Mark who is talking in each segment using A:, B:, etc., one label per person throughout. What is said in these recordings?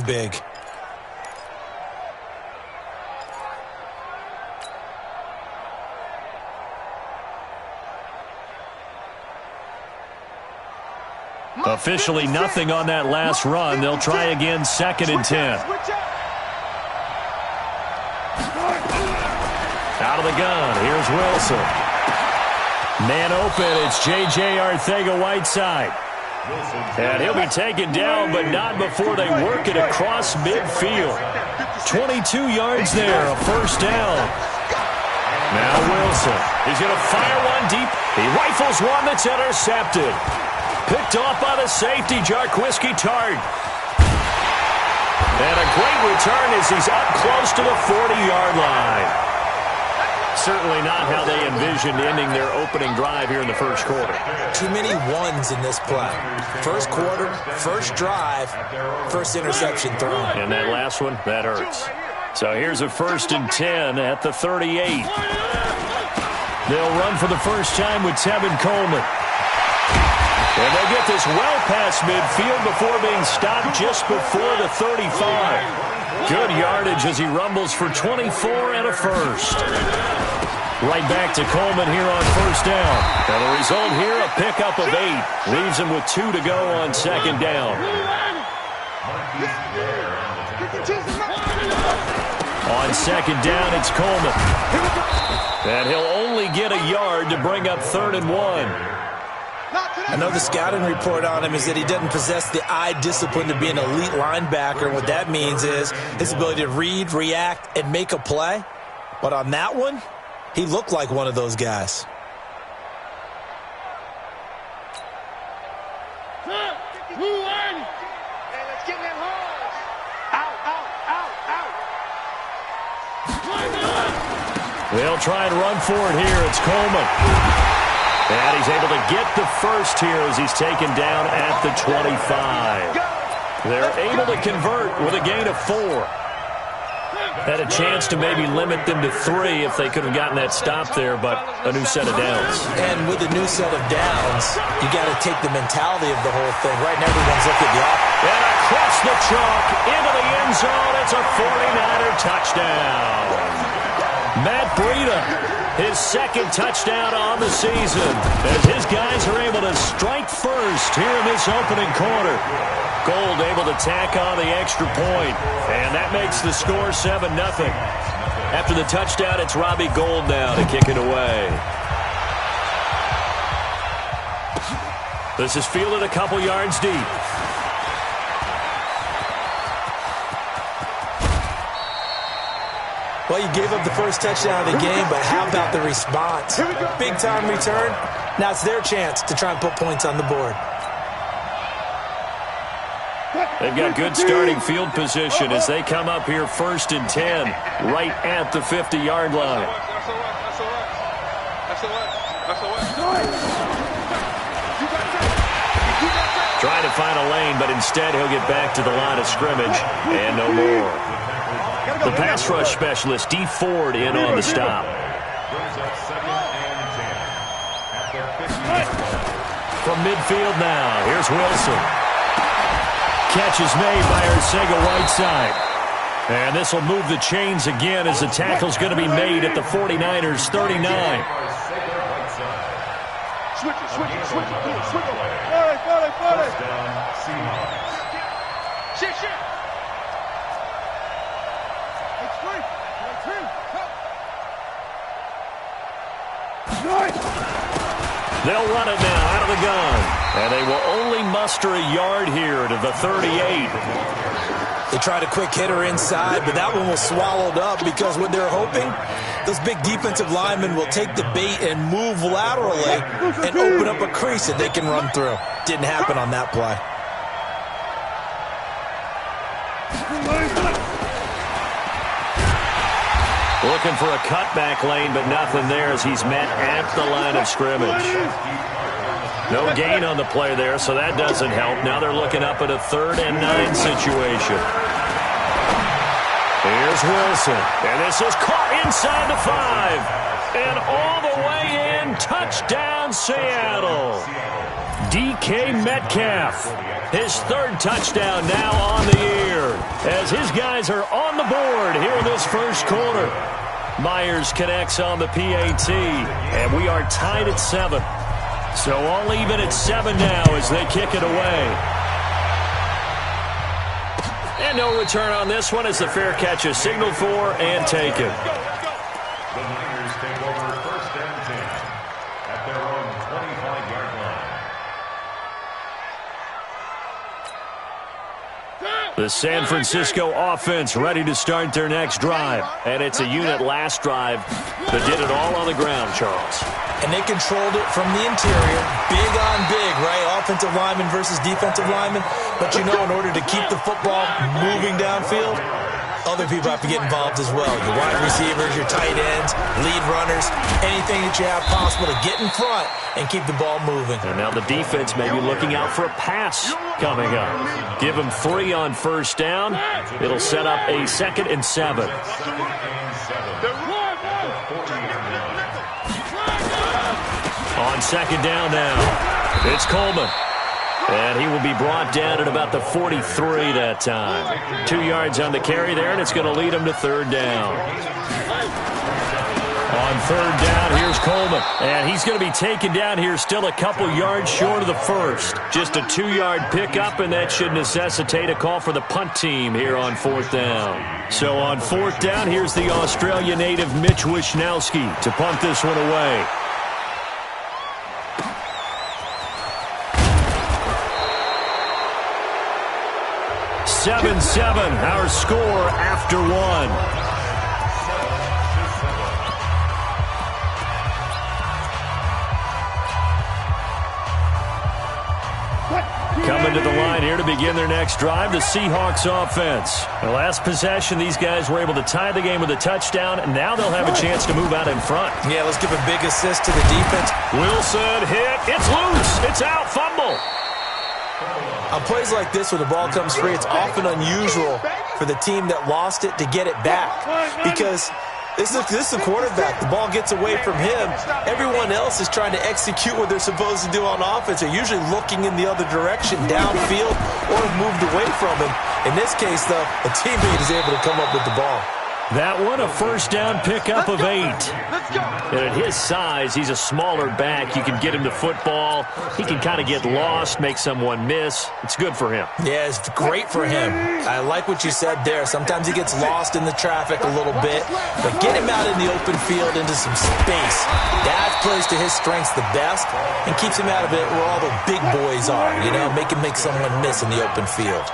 A: big.
B: Officially nothing on that last run. They'll try again, 2nd and 10. Out of the gun, here's Wilson. Man open, it's J.J. Arcega-Whiteside. And he'll be taken down, but not before they work it across midfield. 22 yards there, a first down. Now Wilson, he's going to fire one deep. He rifles one that's intercepted. Picked off by the safety, Jarquiski Tart. And a great return as he's up close to the 40-yard line. Certainly not how they envisioned ending their opening drive here in the first quarter.
A: Too many ones in this play. First quarter, first drive, first interception thrown.
B: And that last one, that hurts. So here's a 1st and 10 at the 38. They'll run for the first time with Tevin Coleman. And they'll get this well past midfield before being stopped just before the 35. Good yardage as he rumbles for 24 and a first. Right back to Coleman here on first down. And the result here, a pickup of 8. Leaves him with 2 to go on 2nd down. On 2nd down, it's Coleman. And he'll only get a yard to bring up 3rd and 1.
A: I know the scouting report on him is that he doesn't possess the eye discipline to be an elite linebacker. What that means is his ability to read, react, and make a play. But on that one, he looked like one of those guys.
B: They'll try and run for it here. It's Coleman. And he's able to get the first here as he's taken down at the 25. They're able to convert with a gain of 4. Had a chance to maybe limit them to 3 if they could have gotten that stop there, but a new set of downs.
A: And with a new set of downs, you got to take the mentality of the whole thing. Right now, everyone's looking at the offense.
B: And across the chalk, into the end zone, it's a 49er touchdown. Matt Breida, his 2nd touchdown on the season, as his guys are able to strike first here in this opening quarter. Gold able to tack on the extra point, and that makes the score 7-0. After the touchdown, it's Robbie Gould now to kick it away. This is fielded a couple yards deep.
A: Well, you gave up the first touchdown of the game, but how about the response? Big-time return. Now it's their chance to try and put points on the board.
B: They've got good starting field position as they come up here 1st and 10, right at the 50-yard line. Trying to find a lane, but instead he'll get back to the line of scrimmage and no more. The pass rush specialist, D. Ford, in on the stop. From midfield now, here's Wilson. Catch is made by Arcega-Whiteside. And this will move the chains again as the tackle's going to be made at the 49ers' 39.
C: Switch it. Shit.
B: They'll run it now out of the gun. And they will only muster a yard here to the 38.
A: They tried a quick hitter inside, but that one was swallowed up because what they're hoping, those big defensive linemen will take the bait and move laterally and open up a crease that they can run through. Didn't happen on that play.
B: Looking for a cutback lane, but nothing there as he's met at the line of scrimmage. No gain on the play there, so that doesn't help. Now they're looking up at a 3rd and 9 situation. Here's Wilson, and this is caught inside the 5. And all the way in, touchdown Seattle. DK Metcalf, his 3rd touchdown now on the year. as his guys are on the board here in this first quarter. Myers connects on the PAT, and we are tied at 7. So all even at 7 now as they kick it away. And no return on this one as the fair catch is signaled for and taken.
C: The Niners take over first and 10 at their own 25-yard line.
B: The San Francisco offense ready to start their next drive. And it's a unit last drive that did it all on the ground, Charles.
A: And they controlled it from the interior. Big on big, right? Offensive lineman versus defensive lineman. But you know, in order to keep the football moving downfield, other people have to get involved as well. Your wide receivers, your tight ends, lead runners, anything that you have possible to get in front and keep the ball moving.
B: And now the defense may be looking out for a pass coming up. Give them 3 on first down. It'll set up a 2nd and 7. On 2nd down now, it's Coleman. And he will be brought down at about the 43 that time. 2 yards on the carry there, and it's going to lead him to 3rd down. On 3rd down, here's Coleman. And he's going to be taken down here still a couple yards short of the first. Just a 2-yard pickup, and that should necessitate a call for the punt team here on 4th down. So on 4th down, here's the Australia native Mitch Wishnowski to punt this one away. 7-7, our score after 1. Coming to the line here to begin their next drive, the Seahawks offense. The last possession, these guys were able to tie the game with a touchdown, and now they'll have a chance to move out in front.
A: Yeah, let's give a big assist to the defense.
B: Wilson hit. It's loose. It's out. Fumble.
A: On plays like this where the ball comes free, it's often unusual for the team that lost it to get it back because this is the quarterback. The ball gets away from him. Everyone else is trying to execute what they're supposed to do on offense. They're usually looking in the other direction, downfield, or moved away from him. In this case, though, a teammate is able to come up with the ball.
B: That one, a first down pickup of 8. And at his size, he's a smaller back. You can get him to football. He can kind of get lost, make someone miss. It's good for him.
A: Yeah, it's great for him. I like what you said there. Sometimes he gets lost in the traffic a little bit, but get him out in the open field into some space. That plays to his strengths the best and keeps him out of it where all the big boys are, you know, make someone miss in the open field.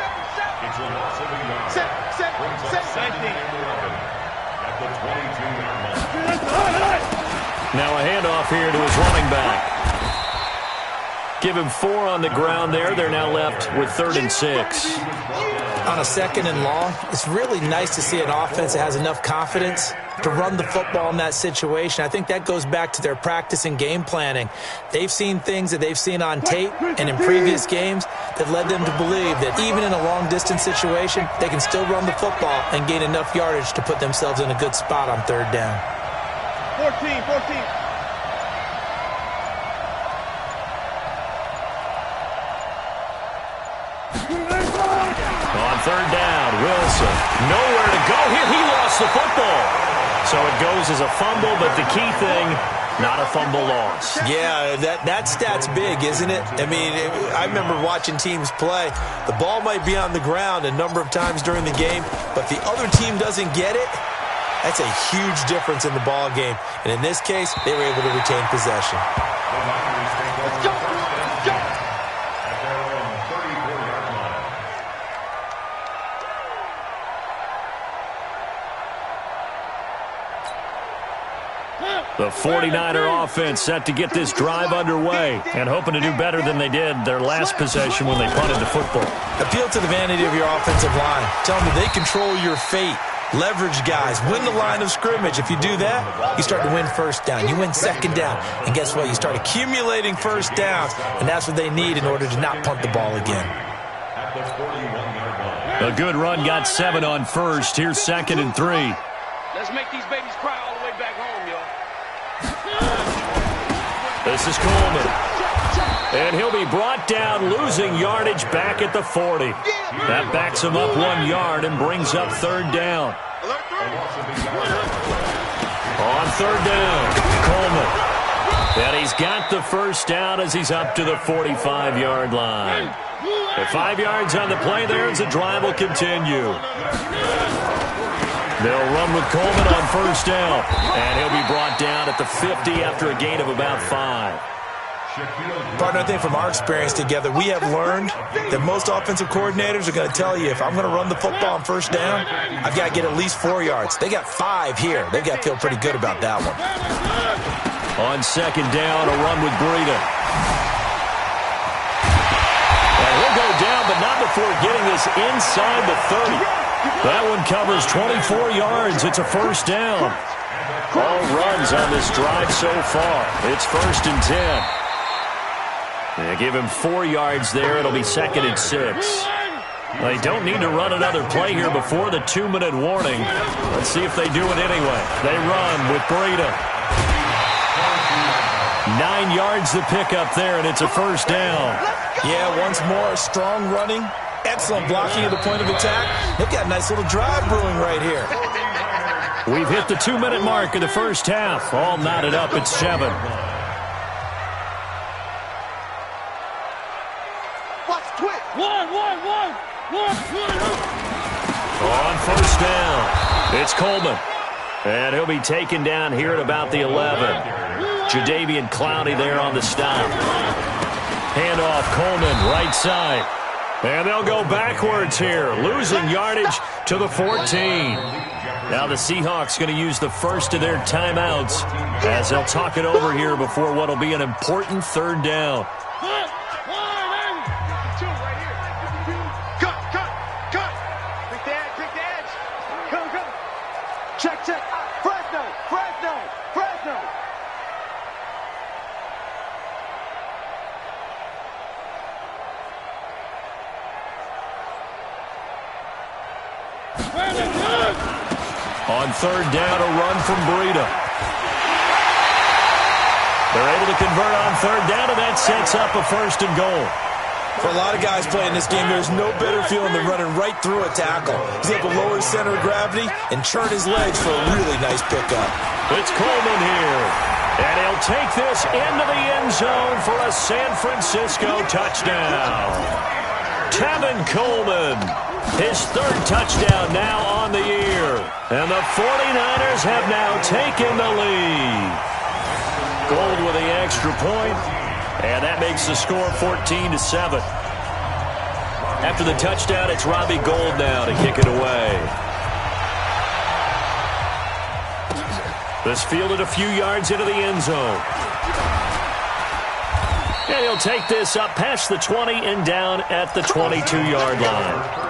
B: Now a handoff here to his running back. Give him 4 on the ground there. They're now left with 3rd and 6.
A: On a 2nd and long, it's really nice to see an offense that has enough confidence to run the football in that situation. I think that goes back to their practice and game planning. They've seen things that they've seen on tape and in previous games that led them to believe that even in a long-distance situation, they can still run the football and gain enough yardage to put themselves in a good spot on 3rd down.
D: 14.
B: On 3rd down, Wilson. Nowhere to go here. He lost the football. So it goes as a fumble, but the key thing, not a fumble loss.
A: Yeah, that stat's big, isn't it? I mean, I remember watching teams play. The ball might be on the ground a number of times during the game, but if the other team doesn't get it, that's a huge difference in the ball game. And in this case, they were able to retain possession.
D: Let's go.
B: The 49er offense set to get this drive underway and hoping to do better than they did their last possession when they punted the football.
A: Appeal to the vanity of your offensive line. Tell them they control your fate. Leverage guys. Win the line of scrimmage. If you do that, you start to win first down. You win 2nd down. And guess what? You start accumulating first downs, and that's what they need in order to not punt the ball again.
B: A good run got 7 on first. Here's 2nd and 3.
D: Let's make these babies cry all the way back home, y'all.
B: This is Coleman. And he'll be brought down, losing yardage back at the 40. That backs him up 1 yard and brings up third down. On third down, Coleman. And he's got the first down as he's up to the 45-yard line. At 5 yards on the play there as the drive will continue. They'll run with Coleman on first down. And he'll be brought down at the 50 after a gain of about 5.
A: Partner, I think from our experience together, we have learned that most offensive coordinators are going to tell you, if I'm going to run the football on first down, I've got to get at least 4 yards. They got 5 here. They've got to feel pretty good about that one.
B: On second down, a run with Breida. And he'll go down, but not before getting this inside the 30. That one covers 24 yards. It's a first down. All runs on this drive so far. It's first and 10. They give him 4 yards there. It'll be second and 6. They don't need to run another play here before the 2-minute warning. Let's see if they do it anyway. They run with Breida. 9 yards to pick up there, and it's a first down.
A: Yeah, once more, strong running, excellent blocking at the point of attack. They've got a nice little drive brewing right here.
B: We've hit the 2-minute mark of the first half. All knotted up at 7. On first down, it's Coleman. And he'll be taken down here at about the 11. Jadeveon Clowney there on the stop. Handoff, Coleman, right side. And they'll go backwards here, losing yardage to the 14. Now the Seahawks going to use the first of their timeouts as they'll talk it over here before what will be an important third down. On third down, a run from Breida. They're able to convert on third down, and that sets up a first and goal.
A: For a lot of guys playing this game, there's no better feeling than running right through a tackle. He's able to lower his center of gravity and churn his legs for a really nice pickup.
B: It's Coleman here, and he'll take this into the end zone for a San Francisco touchdown. Tevin Coleman, his third touchdown now on the year. And the 49ers have now taken the lead. Gold with the extra point, and that makes the score 14-7. After the touchdown, it's Robbie Gould now to kick it away. This fielded a few yards into the end zone. And he'll take this up past the 20 and down at the 22-yard line.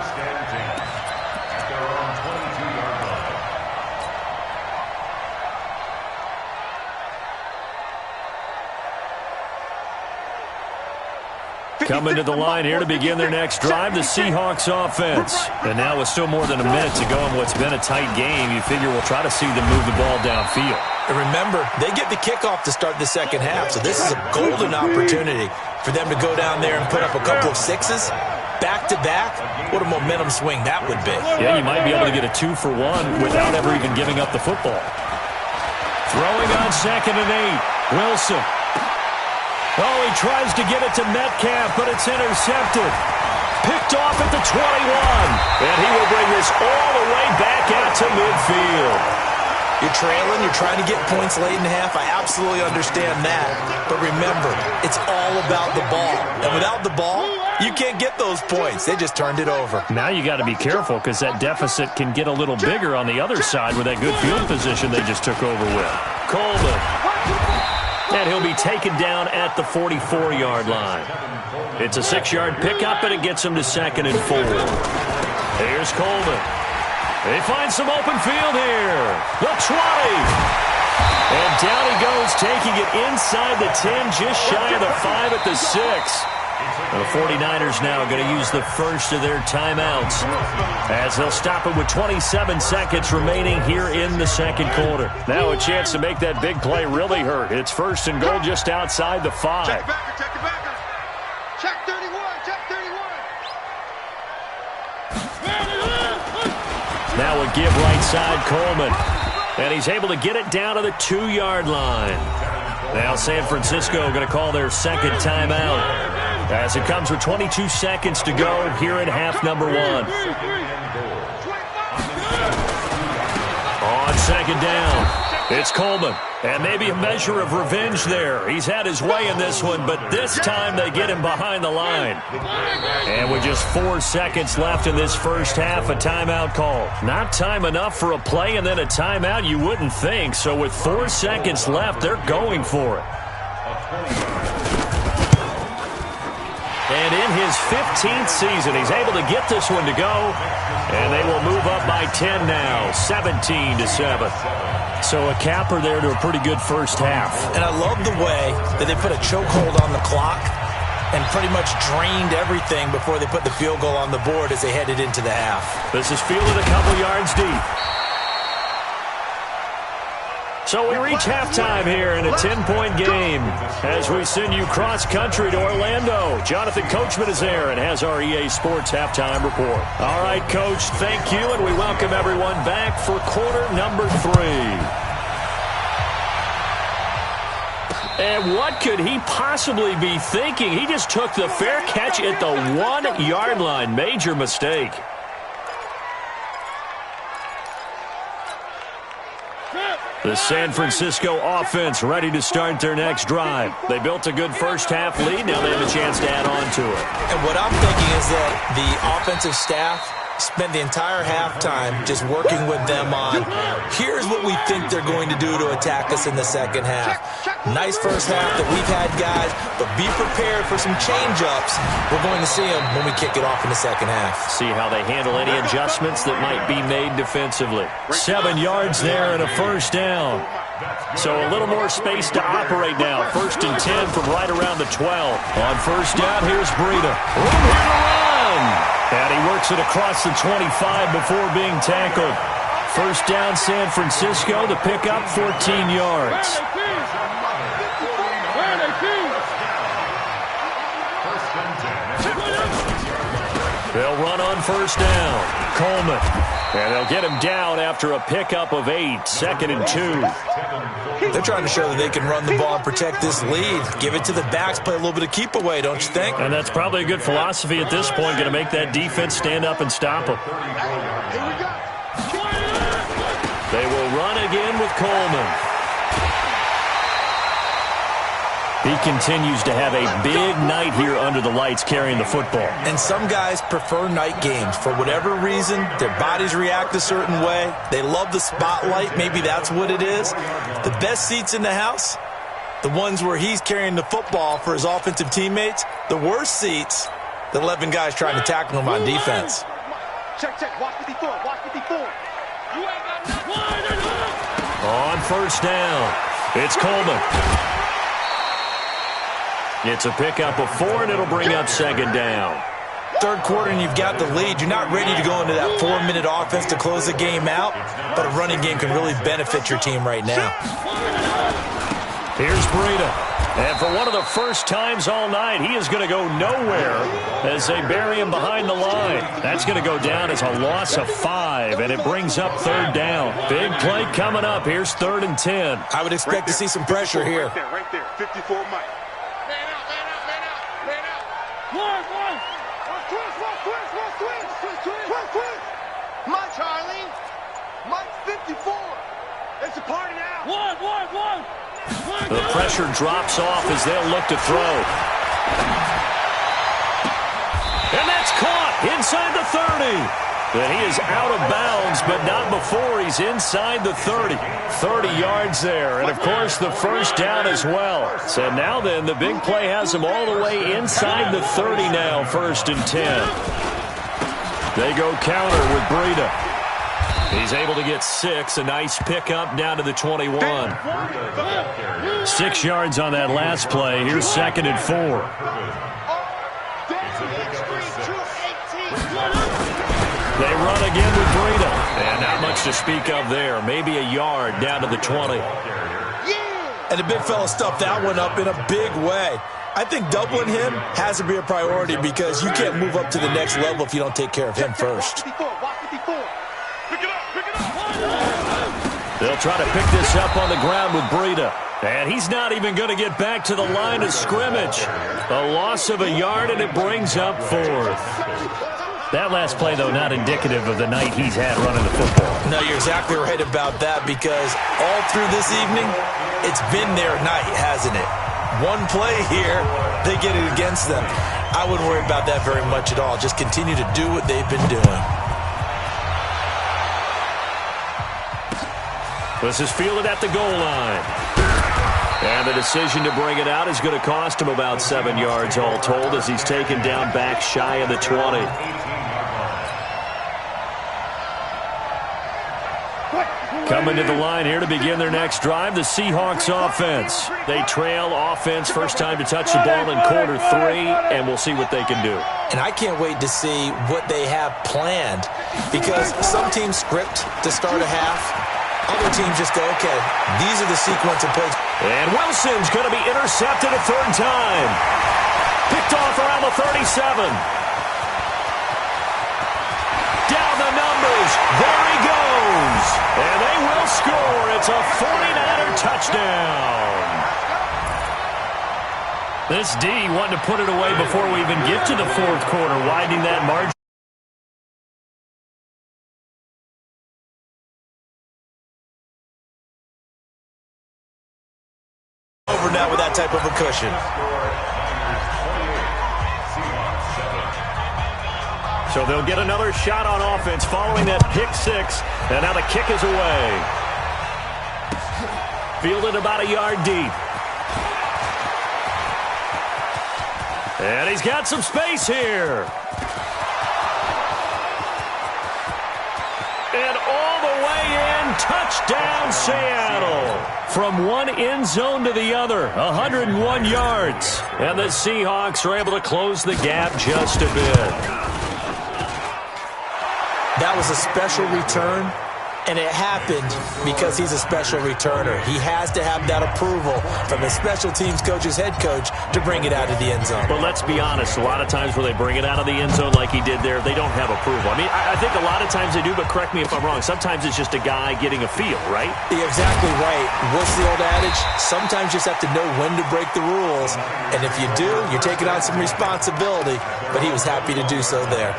B: Coming to the line here to begin their next drive, the Seahawks offense. And now with still more than a minute to go in what's been a tight game, you figure we'll try to see them move the ball downfield.
A: And remember, they get the kickoff to start the second half, so this is a golden opportunity for them to go down there and put up a couple of sixes back-to-back. What a momentum swing that would be.
B: Yeah, you might be able to get a 2-for-1 without ever even giving up the football. Throwing on second and 8, Wilson. Oh, he tries to get it to Metcalf, but it's intercepted. Picked off at the 21. And he will bring this all the way back out to midfield.
A: You're trailing, you're trying to get points late in the half. I absolutely understand that. But remember, it's all about the ball. And without the ball, you can't get those points. They just turned it over.
B: Now you got to be careful because that deficit can get a little bigger on the other side with that good field position they just took over with. Coleman. And he'll be taken down at the 44-yard line. It's a 6-yard pickup, and it gets him to second and 4. Here's Coleman. They find some open field here. The 20. And down he goes, taking it inside the 10, just shy of the 5 at the 6. The 49ers now going to use the first of their timeouts as they'll stop it with 27 seconds remaining here in the second quarter. Now a chance to make that big play really hurt. It's first and goal just outside the 5.
D: Check it back, check it back. Check 31, check 31.
B: Now a give right side, Coleman. And he's able to get it down to the 2-yard line. Now San Francisco going to call their second timeout as it comes with 22 seconds to go here in half number 1. On second down, it's Coleman. And maybe a measure of revenge there. He's had his way in this one, but this time they get him behind the line. And with just 4 seconds left in this first half, a timeout call. Not time enough for a play and then a timeout, you wouldn't think. So with 4 seconds left, they're going for it. And in his 15th season, he's able to get this one to go. And they will move up by 10 now, 17-7. So a capper there to a pretty good first half.
A: And I love the way that they put a chokehold on the clock and pretty much drained everything before they put the field goal on the board as they headed into the half.
B: This is fielded a couple yards deep. So we reach halftime here in a 10-point game as we send you cross-country to Orlando. Jonathan Coachman is there and has our EA Sports halftime report. All right, Coach, thank you, and we welcome everyone back for quarter number 3. And what could he possibly be thinking? He just took the fair catch at the 1-yard line. Major mistake. The San Francisco offense ready to start their next drive. They built a good first half lead. Now they have a chance to add on to it.
A: And what I'm thinking is that the offensive staff spent the entire halftime just working with them on, here's what we think they're going to do to attack us in the second half. Nice first half that we've had, guys, but be prepared for some change-ups. We're going to see them when we kick it off in the second half.
B: See how they handle any adjustments that might be made defensively. 7 yards there and a first down. So a little more space to operate now. First and 10 from right around the 12. On first down, here's Breida. Room here to run. And he works it across the 25 before being tackled. First down, San Francisco. The pickup, 14 yards. They'll run on first down. Coleman. And they'll get him down after a pickup of 8. 2nd and 2.
A: They're trying to show that they can run the ball and protect this lead. Give it to the backs, play a little bit of keep away, don't you think?
B: And that's probably a good philosophy at this point, going to make that defense stand up and stop them. They will run again with Coleman. He continues to have a big night here under the lights carrying the football.
A: And some guys prefer night games. For whatever reason, their bodies react a certain way. They love the spotlight. Maybe that's what it is. The best seats in the house, the ones where he's carrying the football for his offensive teammates. The worst seats, the 11 guys trying to tackle him on defense.
D: Check, check. Watch 54. Watch 54. You ain't got nothing.
B: On first down, it's Coleman. It's a pickup of 4, and it'll bring up second down.
A: Third quarter, and you've got the lead. You're not ready to go into that 4-minute offense to close the game out, but a running game can really benefit your team right now.
B: Here's Breida. And for one of the first times all night, he is going to go nowhere as they bury him behind the line. That's going to go down as a loss of 5, and it brings up third down. Big play coming up. Here's 3rd and 10.
A: I would expect to see some pressure here.
D: Right there. 54 Mike. Come on, Charlie. Mike's 54. It's a party now. One.
B: The pressure drops off as they'll look to throw. And that's caught inside the 30. But he is out of bounds, but not before he's inside the 30. 30 yards there, and of course the first down as well. So now then, the big play has him all the way inside the 30 now, 1st and 10. They go counter with Breida. He's able to get 6, a nice pickup down to the 21. 6 yards on that last play. Here's 2nd and 4. They run again with Breida. And not much to speak of there. Maybe a yard down to the 20.
A: And the big fella stuffed that one up in a big way. I think doubling him has to be a priority because you can't move up to the next level if you don't take care of him first.
B: They'll try to pick this up on the ground with Breida. And he's not even going to get back to the line of scrimmage. A loss of a yard, and it brings up fourth. That last play, though, not indicative of the night he's had running the football.
A: No, you're exactly right about that because all through this evening, it's been their night, hasn't it? One play here, they get it against them. I wouldn't worry about that very much at all. Just continue to do what they've been doing.
B: This is fielded at the goal line. And the decision to bring it out is going to cost him about 7 yards all told as he's taken down back shy of the 20. Coming to the line here to begin their next drive, the Seahawks offense. They trail offense, first time to touch the ball in quarter 3, and we'll see what they can do.
A: And I can't wait to see what they have planned because some teams script to start a half. Other teams just go, okay, these are the sequence of plays.
B: And Wilson's going to be intercepted a third time. Picked off around the 37. Down the numbers. There he goes. And they will score. It's a 49er touchdown. This D wanted to put it away before we even get to the fourth quarter, widening that margin.
A: Over now with that type of a cushion.
B: So they'll get another shot on offense following that pick 6. And now the kick is away. Fielded about a yard deep. And he's got some space here. And all the way in, touchdown Seattle. From one end zone to the other, 101 yards. And the Seahawks are able to close the gap just a bit.
A: That was a special return, and it happened because he's a special returner. He has to have that approval from his special teams coach's head coach to bring it out of the end zone.
B: But let's be honest, a lot of times when they bring it out of the end zone like he did there, they don't have approval. I mean, I think a lot of times they do, but correct me if I'm wrong. Sometimes it's just a guy getting a feel, right?
A: You're exactly right. What's the old adage? Sometimes you just have to know when to break the rules. And if you do, you're taking on some responsibility. But he was happy to do so there.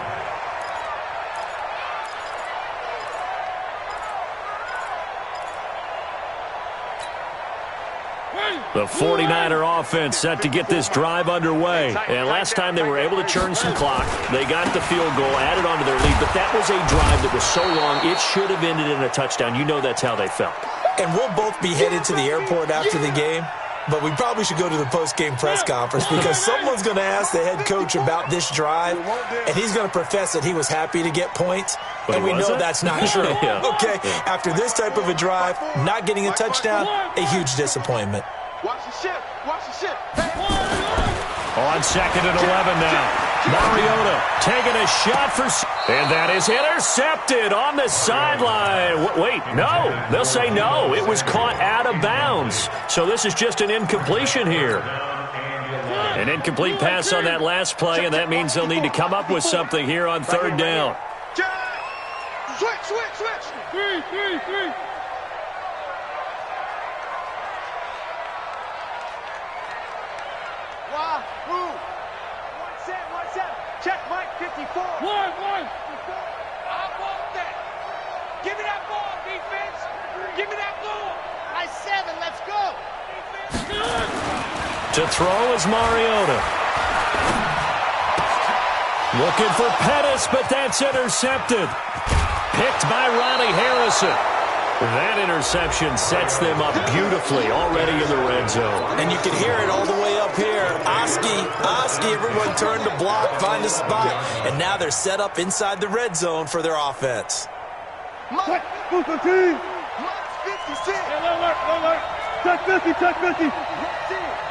B: The 49er offense set to get this drive underway. And last time they were able to churn some clock. They got the field goal, added on to their lead. But that was a drive that was so long, it should have ended in a touchdown. You know that's how they felt.
A: And we'll both be headed to the airport after the game. But we probably should go to the post-game press conference because someone's going to ask the head coach about this drive, and he's going to profess that he was happy to get points, and we know that's not true.
B: Yeah.
A: Okay, after this type of a drive, not getting a touchdown, a huge disappointment.
D: Watch the ship. Watch the ship.
B: On 2nd and 11 now. Mariota taking a shot for... And that is intercepted on the sideline. Wait, no. They'll say no. It was caught out of bounds. So this is just an incompletion here. An incomplete pass on that last play, and that means they'll need to come up with something here on third down.
D: Switch. 3. One set. Check Mike 54. One. I want that. Give me that ball, defense. Give me that ball. I 7. Let's go.
B: To throw is Mariota. Looking for Pettis, but that's intercepted. Picked by Ronnie Harrison. That interception sets them up beautifully already in the red zone.
A: And you can hear it all the way up here. Oski, everyone turned to block, find a spot, and now they're set up inside the red zone for their offense.
D: Mike 56. Alert. Check 50.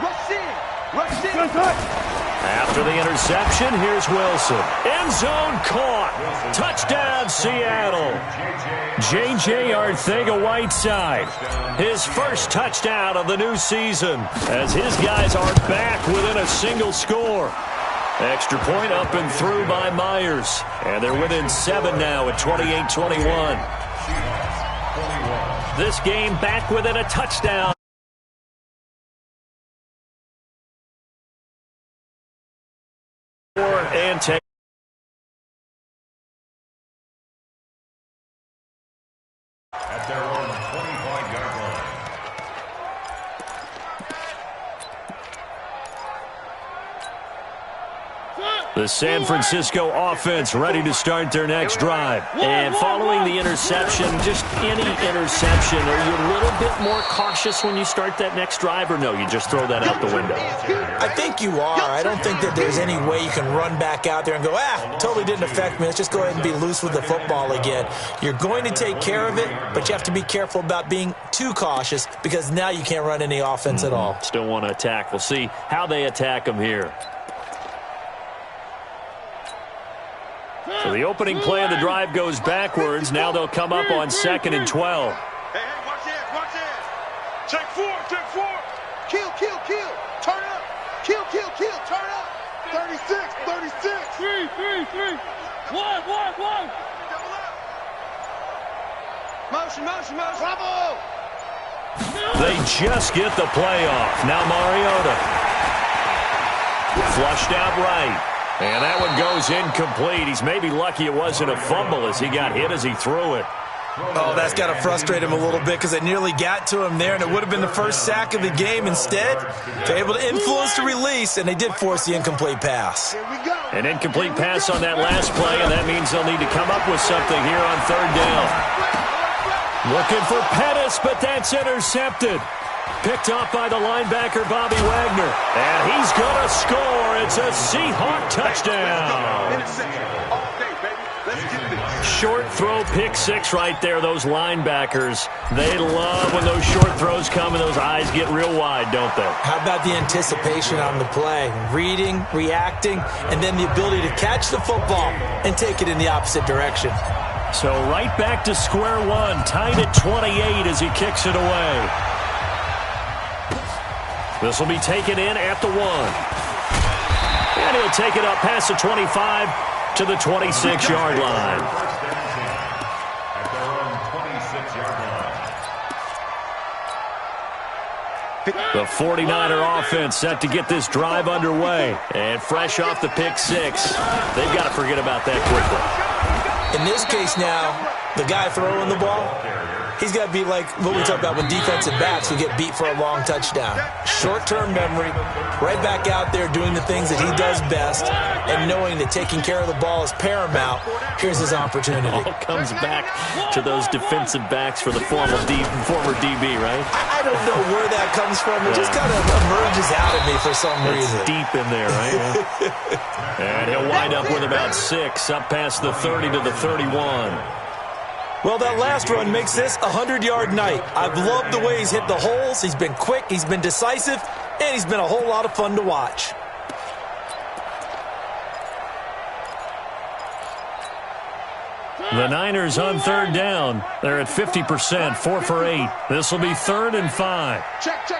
D: Rush in.
B: After the interception, here's Wilson. End zone caught. Touchdown, Seattle. J.J. Arcega-Whiteside. His first touchdown of the new season as his guys are back within a single score. Extra point up and through by Myers. And they're within 7 now at 28-21. This game back within a touchdown. And take.
C: At their own 25-yard line.
B: The San Francisco offense ready to start their next drive. And following the interception, just any interception, are you a little bit more cautious when you start that next drive, or no, you just throw that out the window?
A: I think you are. I don't think that there's any way you can run back out there and go, totally didn't affect me. Let's just go ahead and be loose with the football again. You're going to take care of it, but you have to be careful about being too cautious because now you can't run any offense at all.
B: Still want to attack. We'll see how they attack them here. So the opening play of the drive goes backwards. Now they'll come up on 2nd and 12.
D: Hey, watch this. Check 4. Kill. Turn up. Kill. Turn up. 36. 3. 1. Motion. Bravo.
B: They just get the play off. Now Mariota. Flushed out right. And that one goes incomplete. He's maybe lucky it wasn't a fumble as he got hit as he threw it.
A: Oh, that's got to frustrate him a little bit because they nearly got to him there, and it would have been the first sack of the game. Instead, they're able to influence the release, and they did force the incomplete pass.
B: An incomplete pass on that last play, and that means they'll need to come up with something here on 3rd down. Looking for Pettis, but that's intercepted. Picked off by the linebacker, Bobby Wagner. And he's going to score. It's a Seahawk touchdown. Short throw, pick 6 right there. Those linebackers, they love when those short throws come and those eyes get real wide, don't they?
A: How about the anticipation on the play? Reading, reacting, and then the ability to catch the football and take it in the opposite direction.
B: So right back to square one, tied at 28 as he kicks it away. This will be taken in at the 1. And he'll take it up past the 25 to the 26-yard line.
C: At their own 26-yard line.
B: The 49er offense set to get this drive underway. And fresh off the pick 6, they've got to forget about that quickly.
A: In this case now, the guy throwing the ball, he's got to be like what we talk about with defensive backs who get beat for a long touchdown. Short-term memory, right back out there doing the things that he does best, and knowing that taking care of the ball is paramount. Here's his opportunity.
B: All comes back to those defensive backs for the former DB, right?
A: I don't know where that comes from. It just kind of emerges out of me for some reason.
B: It's deep in there, right? And he'll wind up with about 6, up past the 30 to the 31.
A: Well, that last run makes this a 100-yard night. I've loved the way he's hit the holes. He's been quick, he's been decisive, and he's been a whole lot of fun to watch.
B: The Niners on 3rd down. They're at 50%, 4 for 8. This will be 3rd and 5.
D: Check.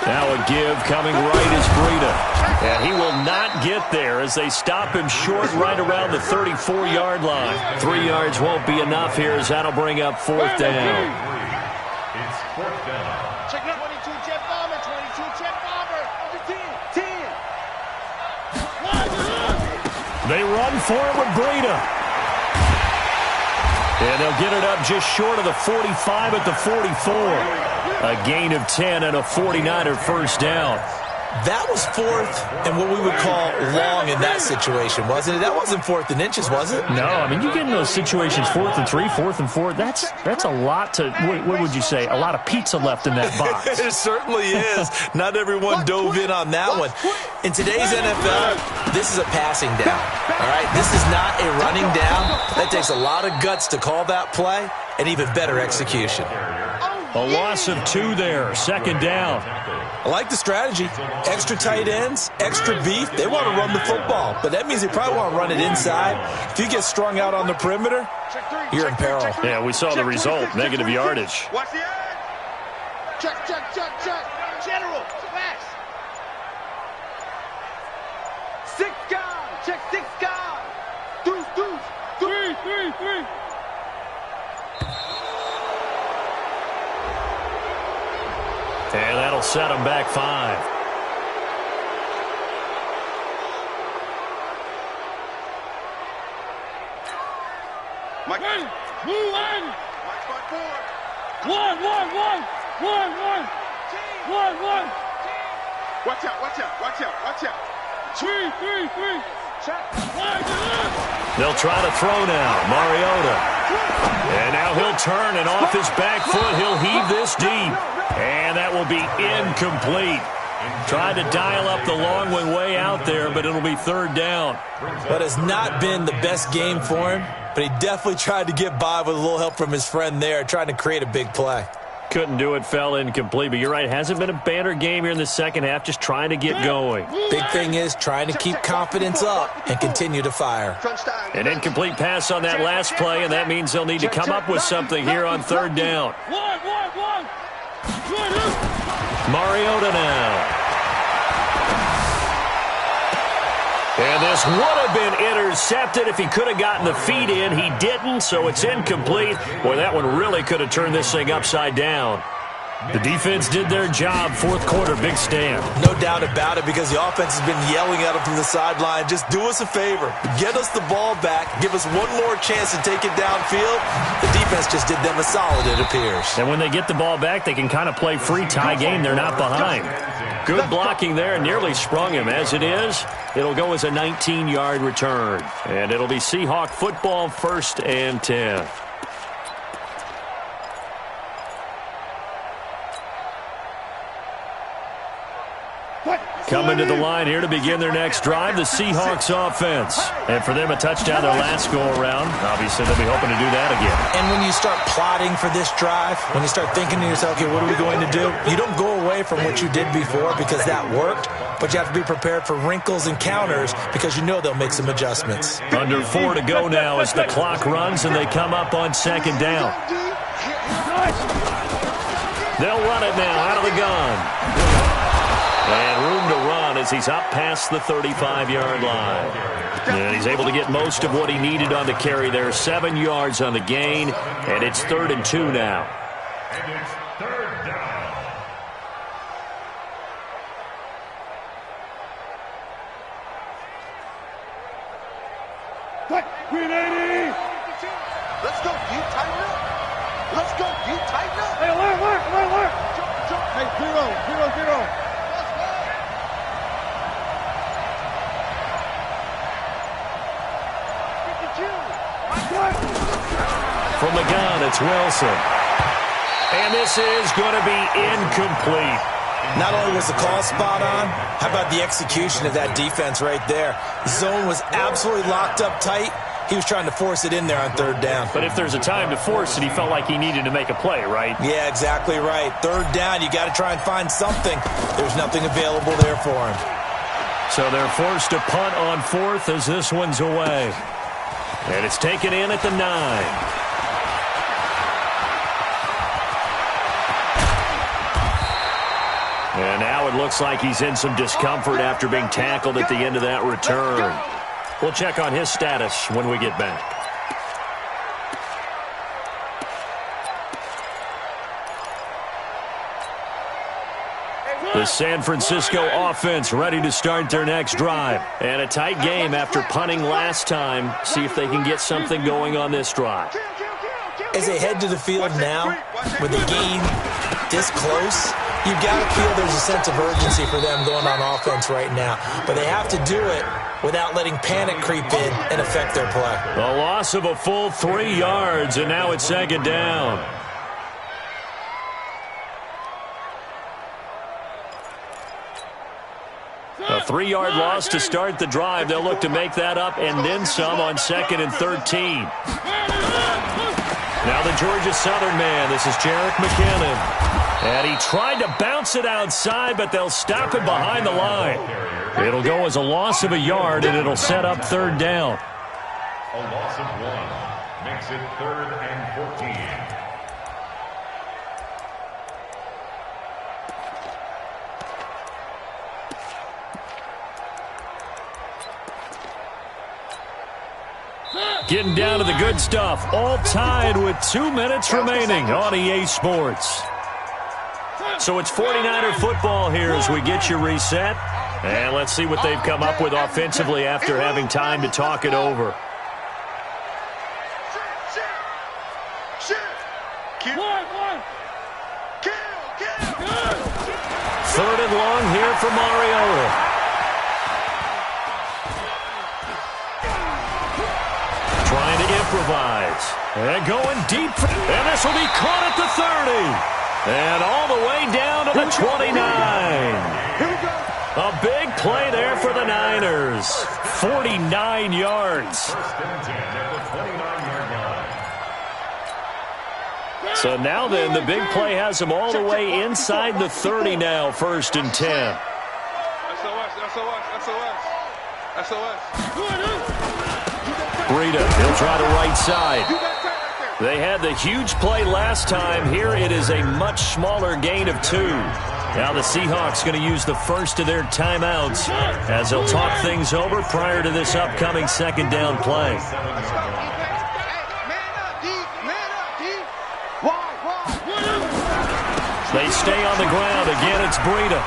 B: Now a give coming right is Breida. And he will not get there as they stop him short right around the 34-yard line. 3 yards won't be enough here as that'll bring up 4th down.
C: It's 4th down.
D: Check 22 jet bomber, 10.
B: They run for it with Breida. And they'll get it up just short of the 45 at the 44. A gain of 10 and a 49er first down.
A: That was 4th and what we would call long in that situation, wasn't it? That wasn't 4th and inches, was it?
B: No, I mean, you get in those situations, 4th and 3, 4th and 4. That's a lot to, what would you say, a lot of pizza left in that box.
A: It certainly is. Not everyone dove in on that one. In today's NFL, this is a passing down, all right? This is not a running down. That takes a lot of guts to call that play and even better execution.
B: A loss of 2 there, second down.
A: I like the strategy. Extra tight ends, extra beef. They want to run the football, but that means they probably want to run it inside. If you get strung out on the perimeter, you're in peril.
B: Yeah, we saw the result, negative yardage.
D: Watch the edge. Check. General, fast. 6 guys. Check 6 guys. Deuce. 3.
B: And that'll set him back 5.
D: Mike, move on. Mike, 4. 1. Watch out. 3. Check.
B: They'll try to throw now. Mariota. And now he'll turn, and off his back foot, he'll heave this deep. And that will be incomplete. Tried to dial up the long one way out there, but it'll be third down.
A: But it's not been the best game for him, but he definitely tried to get by with a little help from his friend there, trying to create a big play.
B: Couldn't do it, fell incomplete. But you're right, hasn't been a banner game here in the second half, just trying to get going.
A: Big thing is trying to keep confidence up and continue to fire.
B: An incomplete pass on that last play, and that means they'll need to come up with something here on third down. Mariota now. And this would have been intercepted if he could have gotten the feet in. He didn't, so it's incomplete. Boy, that one really could have turned this thing upside down. The defense did their job. Fourth quarter, big stand.
A: No doubt about it, because the offense has been yelling at him from the sideline. Just do us a favor. Get us the ball back. Give us one more chance to take it downfield. The defense just did them a solid, it appears.
B: And when they get the ball back, they can kind of play free tie game. They're not behind. Good blocking there. Nearly sprung him. As it is, it'll go as a 19-yard return. And it'll be Seahawk football, 1st and 10. Coming to the line here to begin their next drive, the Seahawks offense. And for them, a touchdown their last go-around. Obviously, they'll be hoping to do that again.
A: And when you start plotting for this drive, when you start thinking to yourself, okay, what are we going to do? You don't go away from what you did before because that worked, but you have to be prepared for wrinkles and counters because you know they'll make some adjustments.
B: Under 4 to go now as the clock runs and they come up on second down. They'll run it now out of the gun. And room to run as he's up past the 35-yard line. And he's able to get most of what he needed on the carry there. 7 yards on the gain, and it's 3rd and 2 now.
C: And it's 3rd down.
D: Let's go. You tighten up. Let's go. You tighten up. Hey, alert. Jump. Hey, 0.
B: From the gun, it's Wilson. And this is going to be incomplete.
A: Not only was the call spot on, how about the execution of that defense right there? The zone was absolutely locked up tight. He was trying to force it in there on 3rd down.
B: But if there's a time to force it, he felt like he needed to make a play, right?
A: Yeah, exactly right. 3rd down, you got to try and find something. There's nothing available there for him.
B: So they're forced to punt on 4th as this one's away. And it's taken in at the 9. And now it looks like he's in some discomfort after being tackled at the end of that return. We'll check on his status when we get back. The San Francisco offense ready to start their next drive. And a tight game after punting last time. See if they can get something going on this drive.
A: As they head to the field now, with the game this close, you've got to feel there's a sense of urgency for them going on offense right now. But they have to do it without letting panic creep in and affect their play.
B: A loss of a full 3 yards, and now it's 2nd down. A 3-yard loss to start the drive. They'll look to make that up and then some on 2nd and 13. Now the Georgia Southern man. This is Jarek McKinnon. And he tried to bounce it outside, but they'll stop it behind the line. It'll go as a loss of a yard, and it'll set up third down.
C: A loss of 1 makes it 3rd and 14.
B: Getting down to the good stuff. All tied with 2 minutes remaining on EA Sports. So it's 49er football here as we get you reset. And let's see what they've come up with offensively after having time to talk it over. Third and long here for Mariota. Trying to improvise. And going deep. And this will be caught at the 30. And all the way down to the 29.
D: Here we go.
B: A big play there for the Niners. 49 yards.
C: First and 10 at the 29-yard line.
B: So now then, the big play has them all the way inside the 30 now, 1st and 10. Breida, he'll try the right side. They had the huge play last time. Here it is a much smaller gain of 2. Now the Seahawks going to use the first of their timeouts as they'll talk things over prior to this upcoming 2nd down play. They stay on the ground. Again, it's Breida.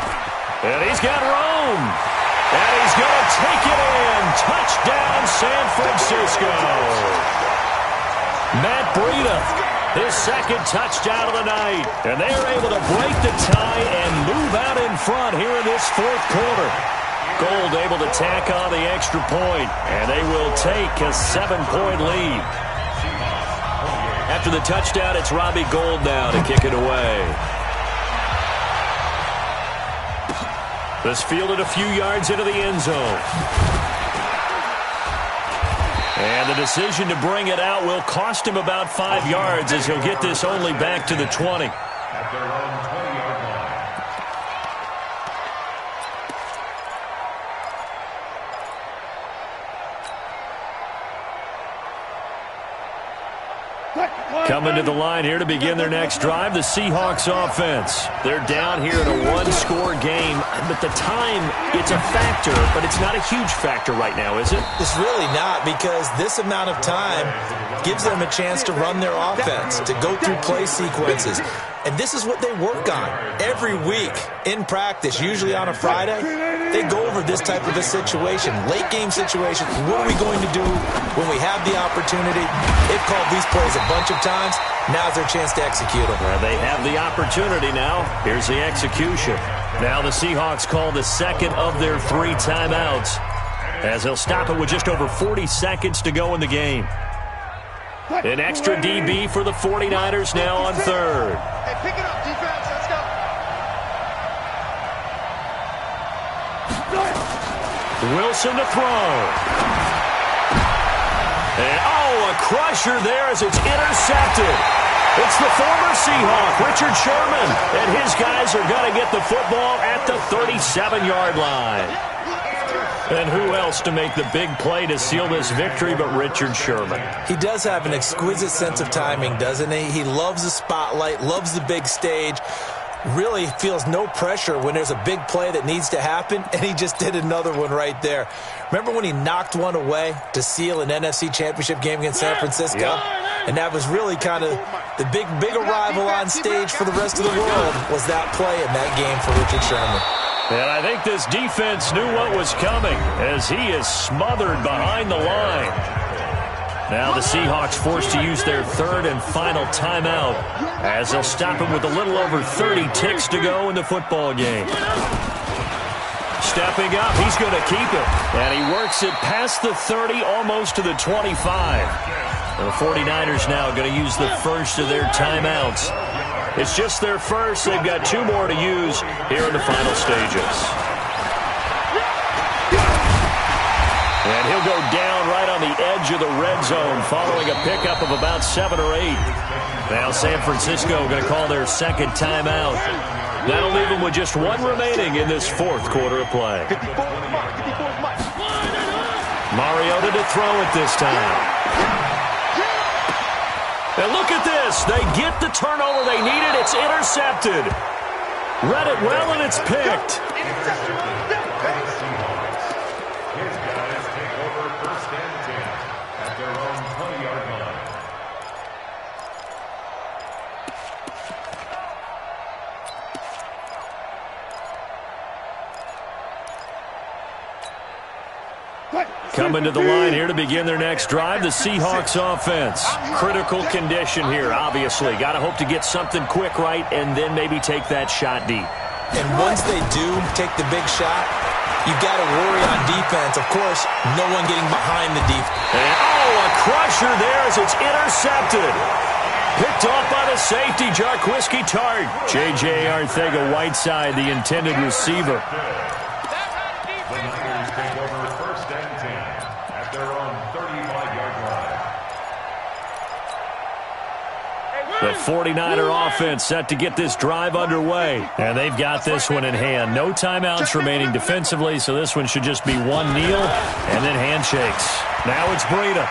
B: And he's got room. And he's going to take it in. Touchdown, San Francisco. Matt Breida, his 2nd touchdown of the night. And they are able to break the tie and move out in front here in this 4th quarter. Gold able to tack on the extra point. And they will take a 7-point lead. After the touchdown, it's Robbie Gould now to kick it away. This fielded a few yards into the end zone. And the decision to bring it out will cost him about 5 yards as he'll get this only back to the 20.
C: At their own 20-yard line.
B: Coming to the line here to begin their next drive, the Seahawks offense. They're down here in a 1-score game, but the time, it's a factor, but it's not a huge factor right now, is it?
A: It's really not, because this amount of time gives them a chance to run their offense, to go through play sequences. And this is what they work on every week in practice, usually on a Friday. They go over this type of a situation, late game situation. What are we going to do when we have the opportunity? They've called these plays a bunch of times. Now's their chance to execute them.
B: Well, they have the opportunity now. Here's the execution. Now the Seahawks call the 2nd of their 3 timeouts as they'll stop it with just over 40 seconds to go in the game. An extra DB for the 49ers now on 3rd.
D: Hey, pick it up, defense. Let's go.
B: Wilson to throw. And, a crusher there as it's intercepted. It's the former Seahawk, Richard Sherman, and his guys are going to get the football at the 37-yard line. And who else to make the big play to seal this victory but Richard Sherman?
A: He does have an exquisite sense of timing, doesn't he? He loves the spotlight, loves the big stage, really feels no pressure when there's a big play that needs to happen, and he just did another one right there. Remember when he knocked one away to seal an NFC Championship game against San Francisco? And that was really kind of the big arrival on stage for the rest of the world, was that play in that game for Richard Sherman.
B: And I think this defense knew what was coming as he is smothered behind the line. Now the Seahawks forced to use their 3rd and final timeout as they'll stop him with a little over 30 ticks to go in the football game. Stepping up, he's going to keep it. And he works it past the 30, almost to the 25. And the 49ers now going to use the first of their timeouts. It's just their first. They've got 2 more to use here in the final stages. And he'll go down right on the edge of the red zone following a pickup of about 7 or 8. Now San Francisco going to call their second timeout. That'll leave them with just one remaining in this fourth quarter of play. Mariota to throw it this time. And look at this. They get the turnover they needed. It's intercepted. Read it well, and it's picked.
C: His guys take over first and 10 at their own 20-yard line.
B: Coming to the line here to begin their next drive, the Seahawks offense. Critical condition here, obviously. Got to hope to get something quick right and then maybe take that shot deep.
A: And once they do take the big shot, you got to worry on defense. Of course, no one getting behind the defense.
B: And, a crusher there as it's intercepted. Picked off by the safety, Jarquiski Tart. J.J. Arcega-Whiteside, the intended receiver.
C: The Niners take over first and 10 at their own 35-yard line.
B: The 49er offense set to get this drive underway. And they've got this one in hand. No timeouts remaining defensively, so this one should just be one kneel and then handshakes. Now it's Breida.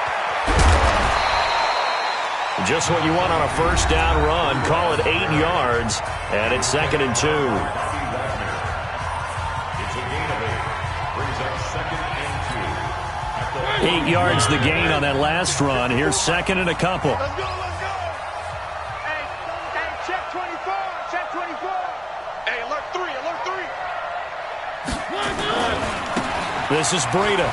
B: Just what you want on a first down run. Call it 8 yards, and it's 2nd and 2.
C: It's a gain of 8. Brings up 2nd and 2.
B: 8 yards the gain on that last run. Here's 2nd and a couple.
D: Let's go, let's go. Hey, check 24, check 24. Hey, alert 3.
B: This is Breida.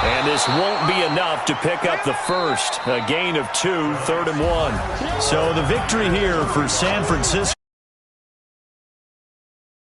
B: And this won't be enough to pick up the first. A gain of 2, 3rd and 1. So the victory here for San Francisco.